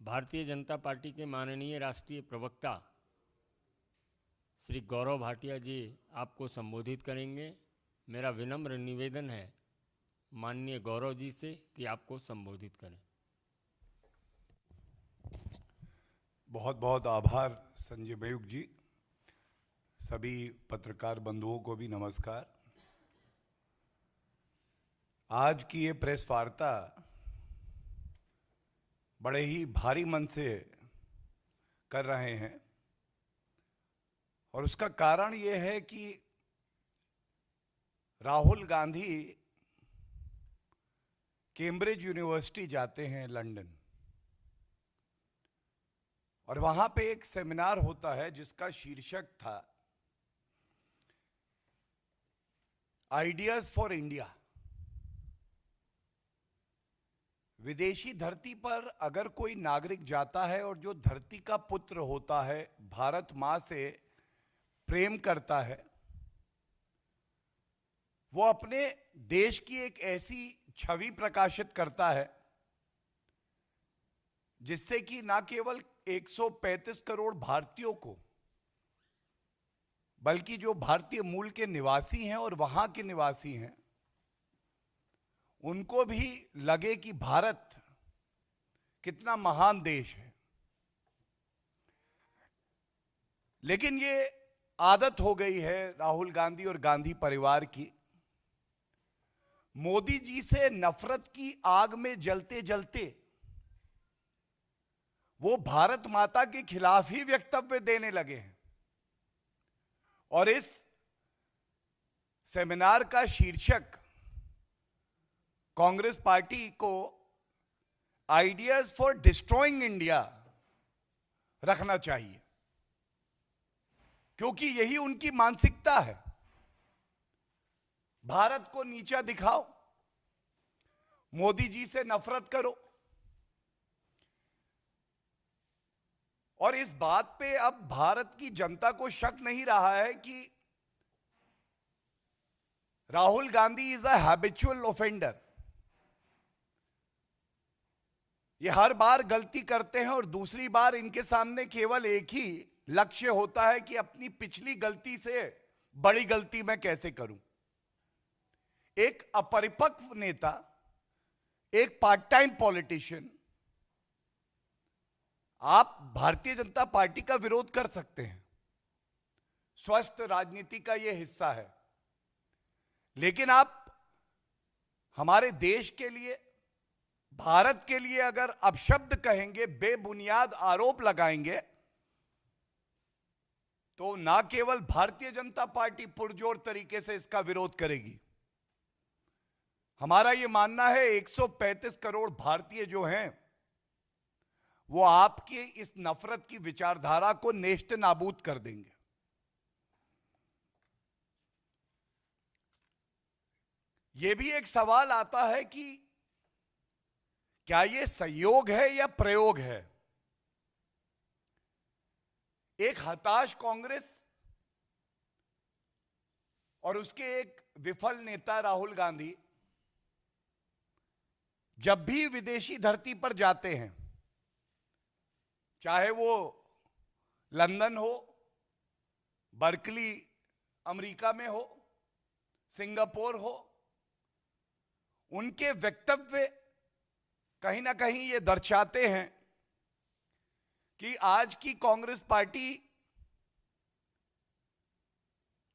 Bharatiya Janata party के माननीय राष्ट्रीय प्रवक्ता श्री गौरव भाटिया जी आपको संबोधित करेंगे। मेरा विनम्र निवेदन है माननीय गौरव जी से कि आपको संबोधित करें। बहुत बहुत आभार संजय मयूख जी। सभी पत्रकार बंधुओं को भी नमस्कार। आज की ये प्रेस वार्ता बड़े ही भारी मन से कर रहे हैं और उसका कारण ये है कि राहुल गांधी कैम्ब्रिज यूनिवर्सिटी जाते हैं लंदन, और वहां पे एक सेमिनार होता है जिसका शीर्षक था आइडियाज फॉर इंडिया। विदेशी धरती पर अगर कोई नागरिक जाता है और जो धरती का पुत्र होता है, भारत मां से प्रेम करता है, वो अपने देश की एक ऐसी छवि प्रकाशित करता है जिससे कि ना केवल 135 करोड़ भारतीयों को, बल्कि जो भारतीय मूल के निवासी हैं और वहां के निवासी हैं, उनको भी लगे कि भारत कितना महान देश है। लेकिन ये आदत हो गई है राहुल गांधी और गांधी परिवार की, मोदी जी से नफरत की आग में जलते जलते वो भारत माता के खिलाफ ही वक्तव्य देने लगे हैं। और इस सेमिनार का शीर्षक कांग्रेस पार्टी को आइडियाज फॉर डिस्ट्रॉइंग इंडिया रखना चाहिए, क्योंकि यही उनकी मानसिकता है। भारत को नीचा दिखाओ, मोदी जी से नफरत करो। और इस बात पे अब भारत की जनता को शक नहीं रहा है कि Rahul Gandhi is a habitual offender. ये हर बार गलती करते हैं और दूसरी बार इनके सामने केवल एक ही लक्ष्य होता है कि अपनी पिछली गलती से बड़ी गलती मैं कैसे करूं। एक अपरिपक्व नेता, एक पार्ट टाइम पॉलिटिशियन, आप भारतीय जनता पार्टी का विरोध कर सकते हैं, स्वस्थ राजनीति का यह हिस्सा है, लेकिन आप हमारे देश के लिए, भारत के लिए अगर अपशब्द कहेंगे, बेबुनियाद आरोप लगाएंगे, तो ना केवल भारतीय जनता पार्टी पुरजोर तरीके से इसका विरोध करेगी। हमारा यह मानना है 135 करोड़ भारतीय जो हैं, वो आपकी इस नफरत की विचारधारा को नेस्त नाबूद कर देंगे। यह भी एक सवाल आता है कि क्या यह संयोग है या प्रयोग है। एक हताश कांग्रेस और उसके एक विफल नेता राहुल गांधी जब भी विदेशी धरती पर जाते हैं, चाहे वो लंदन हो, बर्कली अमेरिका में हो, सिंगापुर हो, उनके वक्तव्य कहीं ना कहीं ये दर्शाते हैं कि आज की कांग्रेस पार्टी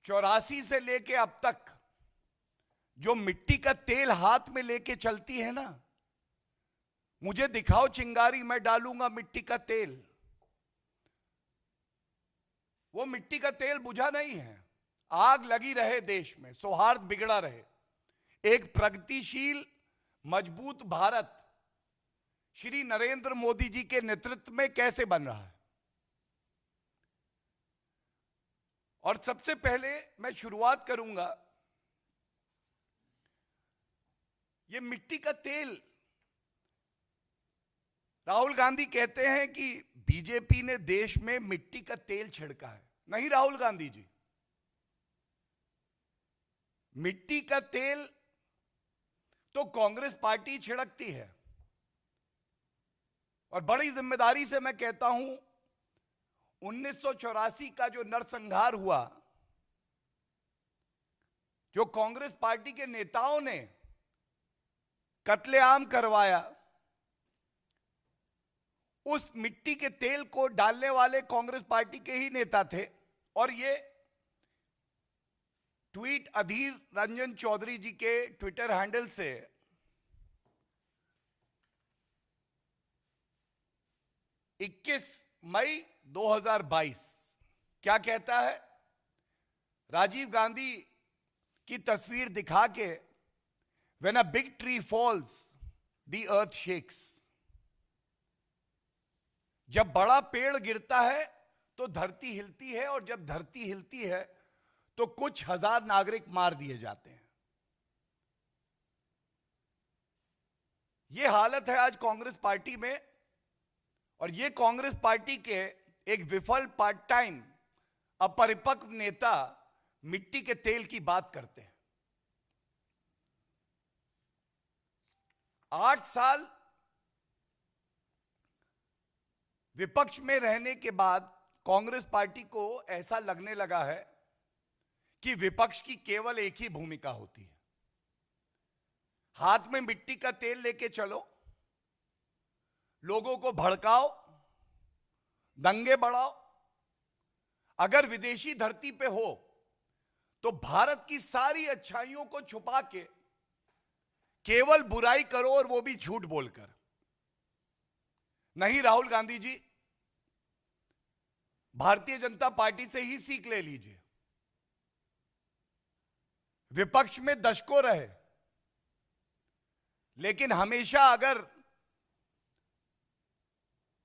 84 से लेके अब तक जो मिट्टी का तेल हाथ में लेके चलती है ना, मुझे दिखाओ चिंगारी, मैं डालूंगा मिट्टी का तेल, वो मिट्टी का तेल बुझा नहीं है। आग लगी रहे देश में, सौहार्द बिगड़ा रहे, एक प्रगतिशील मजबूत भारत श्री नरेंद्र मोदी जी के नेतृत्व में कैसे बन रहा है। और सबसे पहले मैं शुरुआत करूंगा, ये मिट्टी का तेल, राहुल गांधी कहते हैं कि बीजेपी ने देश में मिट्टी का तेल छिड़का है। नहीं राहुल गांधी जी, मिट्टी का तेल तो कांग्रेस पार्टी छिड़कती है। और बड़ी जिम्मेदारी से मैं कहता हूं, 1984 का जो नरसंहार हुआ, जो कांग्रेस पार्टी के नेताओं ने कत्लेआम करवाया, उस मिट्टी के तेल को डालने वाले कांग्रेस पार्टी के ही नेता थे। और ये ट्वीट अधीर रंजन चौधरी जी के ट्विटर हैंडल से 21 मई 2022 क्या कहता है? राजीव गांधी की तस्वीर दिखा के, when a big tree falls the earth shakes. जब बड़ा पेड़ गिरता है तो धरती हिलती है, और जब धरती हिलती है तो कुछ हजार नागरिक मार दिए जाते हैं। यह हालत है आज कांग्रेस पार्टी में, और यह कांग्रेस पार्टी के एक विफल पार्ट टाइम अपरिपक्व नेता मिट्टी के तेल की बात करते हैं। 8 साल विपक्ष में रहने के बाद कांग्रेस पार्टी को ऐसा लगने लगा है कि विपक्ष की केवल एक ही भूमिका होती है, हाथ में मिट्टी का तेल लेके चलो, लोगों को भड़काओ, दंगे बढ़ाओ। अगर विदेशी धरती पे हो तो भारत की सारी अच्छाइयों को छुपा के केवल बुराई करो, और वो भी झूठ बोलकर। नहीं राहुल गांधी जी, भारतीय जनता पार्टी से ही सीख ले लीजिए। विपक्ष में दशकों रहे, लेकिन हमेशा अगर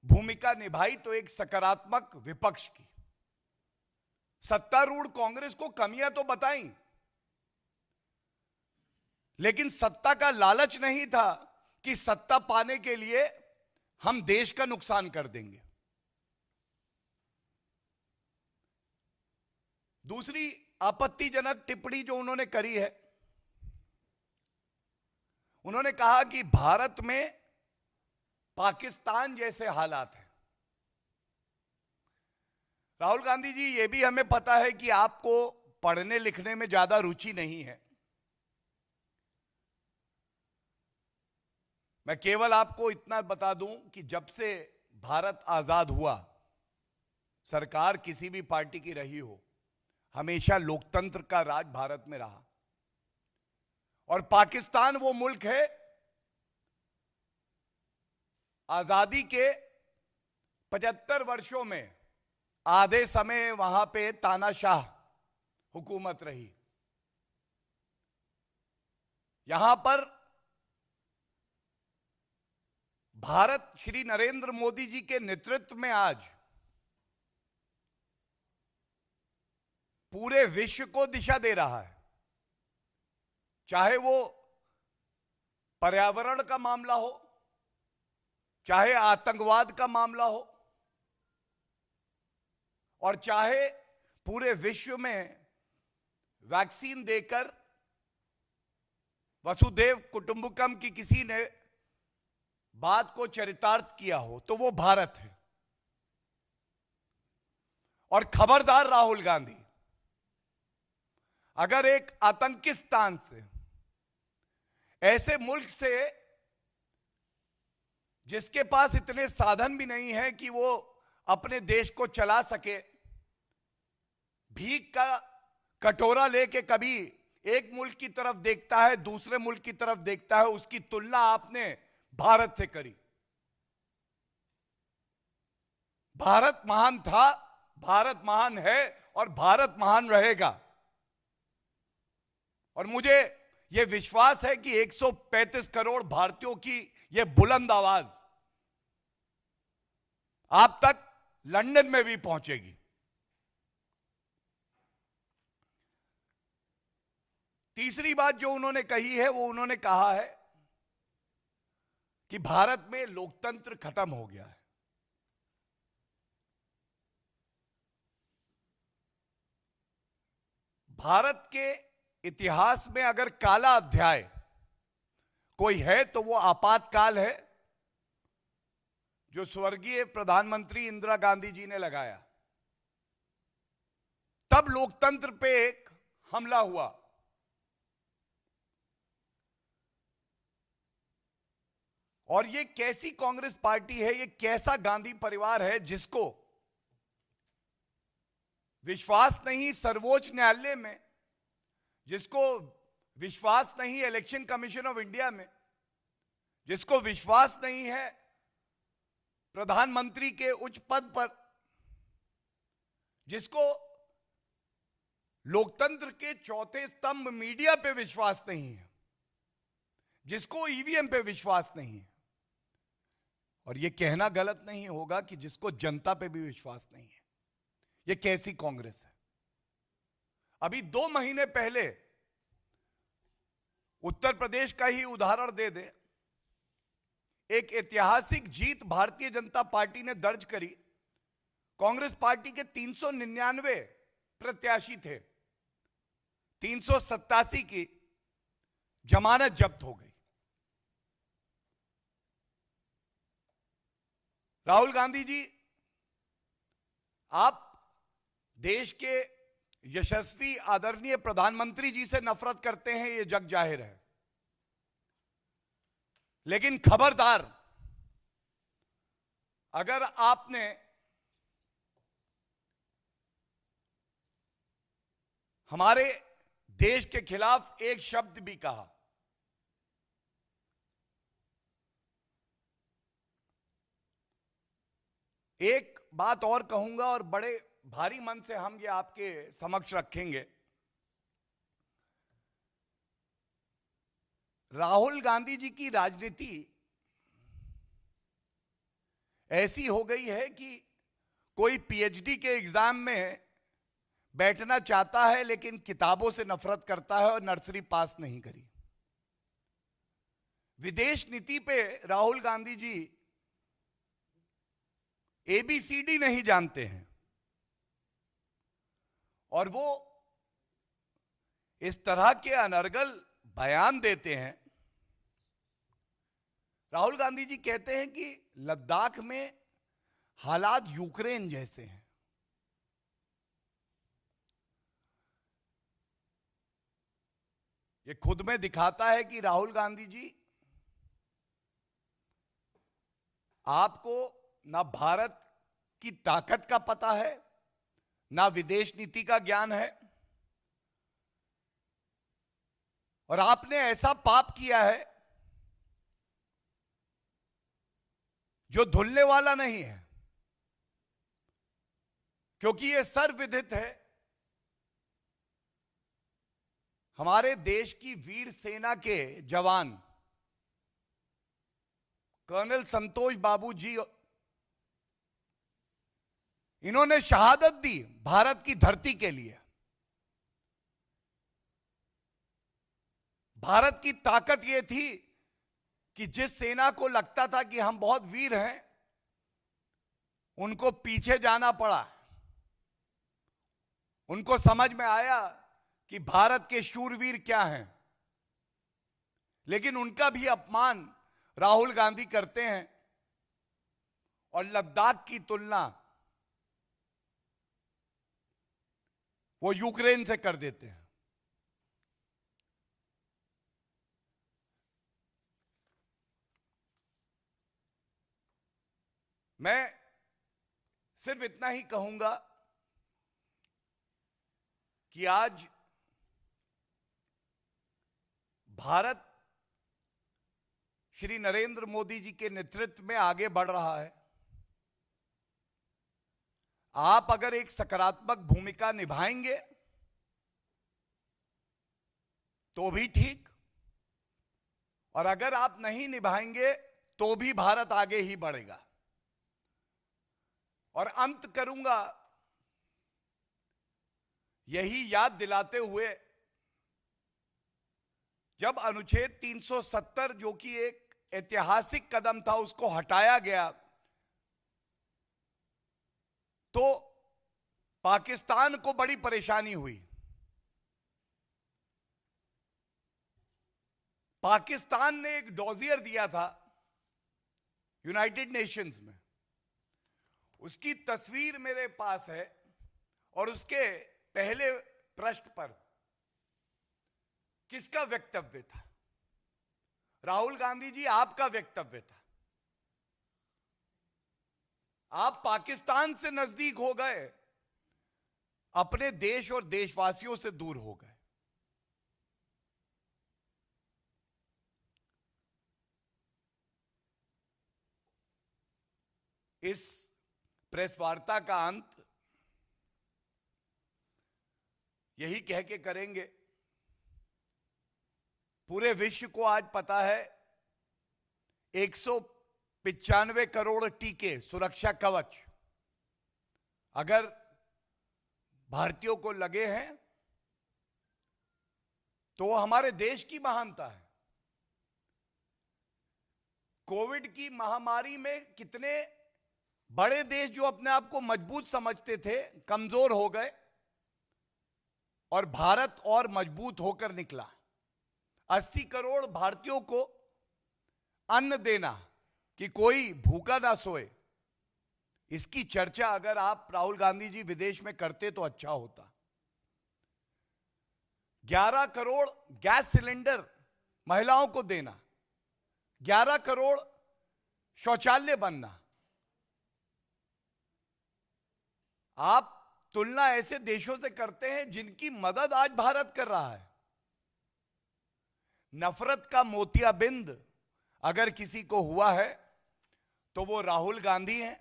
भूमिका निभाई तो एक सकारात्मक विपक्ष की। सत्तारूढ़ कांग्रेस को कमियां तो बताई, लेकिन सत्ता का लालच नहीं था कि सत्ता पाने के लिए हम देश का नुकसान कर देंगे। दूसरी आपत्तिजनक टिप्पणी जो उन्होंने करी है, उन्होंने कहा कि भारत में पाकिस्तान जैसे हालात हैं। राहुल गांधी जी, यह भी हमें पता है कि आपको पढ़ने लिखने में ज्यादा रुचि नहीं है। मैं केवल आपको इतना बता दूं कि जब से भारत आजाद हुआ, सरकार किसी भी पार्टी की रही हो, हमेशा लोकतंत्र का राज भारत में रहा। और पाकिस्तान वो मुल्क है, आजादी के 75 वर्षों में आधे समय वहां पे तानाशाह हुकूमत रही। यहां पर भारत श्री नरेंद्र मोदी जी के नेतृत्व में आज पूरे विश्व को दिशा दे रहा है। चाहे वो पर्यावरण का मामला हो, चाहे आतंकवाद का मामला हो, और चाहे पूरे विश्व में वैक्सीन देकर वसुधैव कुटुंबकम की किसी ने बात को चरितार्थ किया हो, तो वो भारत है। और खबरदार राहुल गांधी, अगर एक आतंकिस्तान से, ऐसे मुल्क से जिसके पास इतने साधन भी नहीं है कि वो अपने देश को चला सके, भीख का कटोरा लेके कभी एक मुल्क की तरफ देखता है, दूसरे मुल्क की तरफ देखता है, उसकी तुलना आपने भारत से करी। भारत महान था, भारत महान है, और भारत महान रहेगा। और मुझे यह विश्वास है कि 135 करोड़ भारतीयों की यह बुलंद आवाज आप तक लंदन में भी पहुंचेगी। तीसरी बात जो उन्होंने कही है, वो उन्होंने कहा है कि भारत में लोकतंत्र खत्म हो गया है। भारत के इतिहास में अगर काला अध्याय कोई है तो वो आपातकाल है, जो स्वर्गीय प्रधानमंत्री इंदिरा गांधी जी ने लगाया, तब लोकतंत्र पे एक हमला हुआ। और ये कैसी कांग्रेस पार्टी है, ये कैसा गांधी परिवार है जिसको विश्वास नहीं सर्वोच्च न्यायालय में, जिसको विश्वास नहीं इलेक्शन कमीशन ऑफ इंडिया में, जिसको विश्वास नहीं है प्रधानमंत्री के उच्च पद पर, जिसको लोकतंत्र के चौथे स्तंभ मीडिया पे विश्वास नहीं है, जिसको ईवीएम पे विश्वास नहीं है, और यह कहना गलत नहीं होगा कि जिसको जनता पे भी विश्वास नहीं है। यह कैसी कांग्रेस है? अभी 2 महीने पहले उत्तर प्रदेश का ही उदाहरण दे दे, एक ऐतिहासिक जीत भारतीय जनता पार्टी ने दर्ज करी। कांग्रेस पार्टी के 399 प्रत्याशी थे, 387 की जमानत जब्त हो गई। राहुल गांधी जी, आप देश के यशस्वी आदरणीय प्रधानमंत्री जी से नफरत करते हैं, यह जग जाहिर है, लेकिन खबरदार, अगर आपने हमारे देश के खिलाफ एक शब्द भी कहा, एक बात और कहूंगा और बड़े भारी मन से हम ये आपके समक्ष रखेंगे। राहुल गांधी जी की राजनीति ऐसी हो गई है कि कोई पीएचडी के एग्जाम में बैठना चाहता है लेकिन किताबों से नफरत करता है और नर्सरी पास नहीं करी। विदेश नीति पे राहुल गांधी जी एबीसीडी नहीं जानते हैं, और वो इस तरह के अनर्गल बयान देते हैं। राहुल गांधी जी कहते हैं कि लद्दाख में हालात यूक्रेन जैसे हैं। ये खुद में दिखाता है कि राहुल गांधी जी, आपको ना भारत की ताकत का पता है, ना विदेश नीति का ज्ञान है, और आपने ऐसा पाप किया है जो धुलने वाला नहीं है, क्योंकि यह सर्वविदित है। हमारे देश की वीर सेना के जवान कर्नल संतोष बाबू जी, इन्होंने शहादत दी भारत की धरती के लिए। भारत की ताकत यह थी कि जिस सेना को लगता था कि हम बहुत वीर हैं, उनको पीछे जाना पड़ा। उनको समझ में आया कि भारत के शूरवीर क्या हैं, लेकिन उनका भी अपमान राहुल गांधी करते हैं और लद्दाख की तुलना वो यूक्रेन से कर देते हैं। मैं सिर्फ इतना ही कहूंगा कि आज भारत श्री नरेंद्र मोदी जी के नेतृत्व में आगे बढ़ रहा है। आप अगर एक सकारात्मक भूमिका निभाएंगे तो भी ठीक, और अगर आप नहीं निभाएंगे तो भी भारत आगे ही बढ़ेगा। और अंत करूंगा यही याद दिलाते हुए, जब अनुच्छेद 370 जो कि एक ऐतिहासिक कदम था उसको हटाया गया, तो पाकिस्तान को बड़ी परेशानी हुई। पाकिस्तान ने एक डोजियर दिया था यूनाइटेड नेशंस में, उसकी तस्वीर मेरे पास है और उसके पहले पृष्ठ पर किसका वक्तव्य था? राहुल गांधी जी, आपका वक्तव्य था। आप पाकिस्तान से नजदीक हो गए, अपने देश और देशवासियों से दूर हो गए। इस प्रेस वार्ता का अंत यही कह के करेंगे, पूरे विश्व को आज पता है 195 करोड़ टीके, सुरक्षा कवच अगर भारतीयों को लगे हैं तो वो हमारे देश की महानता है। कोविड की महामारी में कितने बड़े देश जो अपने आप को मजबूत समझते थे, कमजोर हो गए और भारत और मजबूत होकर निकला। 80 करोड़ भारतीयों को अन्न देना कि कोई भूखा ना सोए, इसकी चर्चा अगर आप राहुल गांधी जी विदेश में करते तो अच्छा होता। 11 करोड़ गैस सिलेंडर महिलाओं को देना, 11 करोड़ शौचालय बनना। आप तुलना ऐसे देशों से करते हैं जिनकी मदद आज भारत कर रहा है। नफरत का मोतियाबिंद अगर किसी को हुआ है तो वो राहुल गांधी हैं,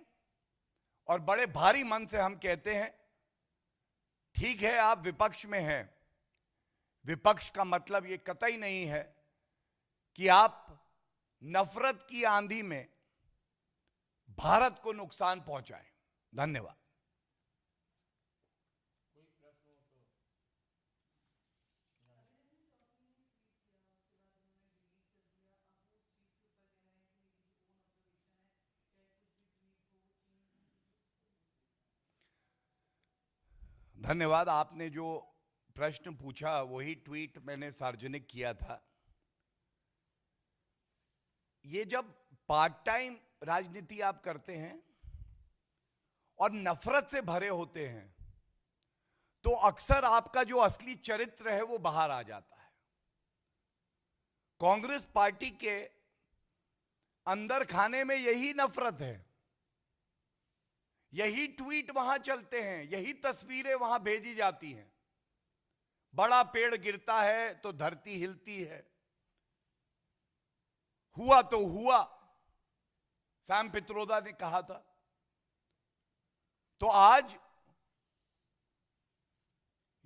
और बड़े भारी मन से हम कहते हैं, ठीक है आप विपक्ष में हैं, विपक्ष का मतलब ये कतई नहीं है कि आप नफरत की आंधी में भारत को नुकसान पहुंचाएं। धन्यवाद। धन्यवाद। आपने जो प्रश्न पूछा वही ट्वीट मैंने सार्वजनिक किया था। ये जब पार्ट टाइम राजनीति आप करते हैं और नफरत से भरे होते हैं तो अक्सर आपका जो असली चरित्र है वो बाहर आ जाता है। कांग्रेस पार्टी के अंदर खाने में यही नफरत है, यही ट्वीट वहां चलते हैं, यही तस्वीरें वहां भेजी जाती हैं। बड़ा पेड़ गिरता है तो धरती हिलती है, हुआ तो हुआ, सैम पित्रोदा ने कहा था। तो आज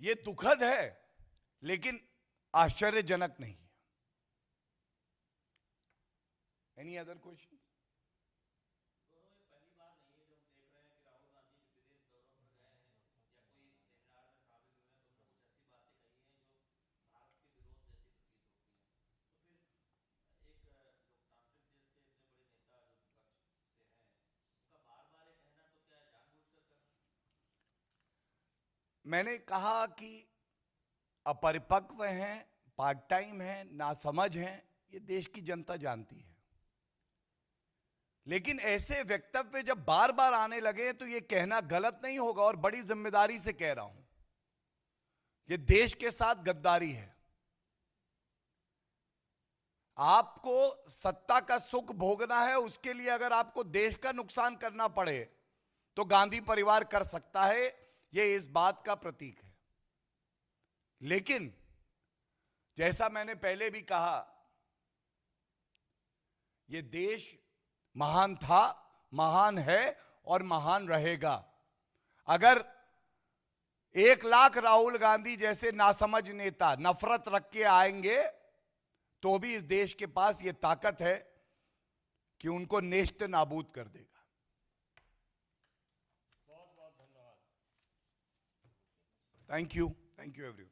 ये दुखद है लेकिन आश्चर्यजनक नहीं है। Any other question? मैंने कहा कि अपरिपक्व हैं, पार्ट टाइम हैं, नासमझ हैं, ये देश की जनता जानती है। लेकिन ऐसे वक्तव्य जब बार बार आने लगे तो ये कहना गलत नहीं होगा, और बड़ी जिम्मेदारी से कह रहा हूं, ये देश के साथ गद्दारी है। आपको सत्ता का सुख भोगना है, उसके लिए अगर आपको देश का नुकसान करना पड़े तो गांधी परिवार कर सकता है, ये इस बात का प्रतीक है। लेकिन जैसा मैंने पहले भी कहा, ये देश महान था, महान है और महान रहेगा। अगर 1 लाख राहुल गांधी जैसे नासमझ नेता नफरत रख के आएंगे तो भी इस देश के पास ये ताकत है कि उनको नेस्त नाबूद कर देगा। बहुत बहुत धन्यवाद। Thank you everyone.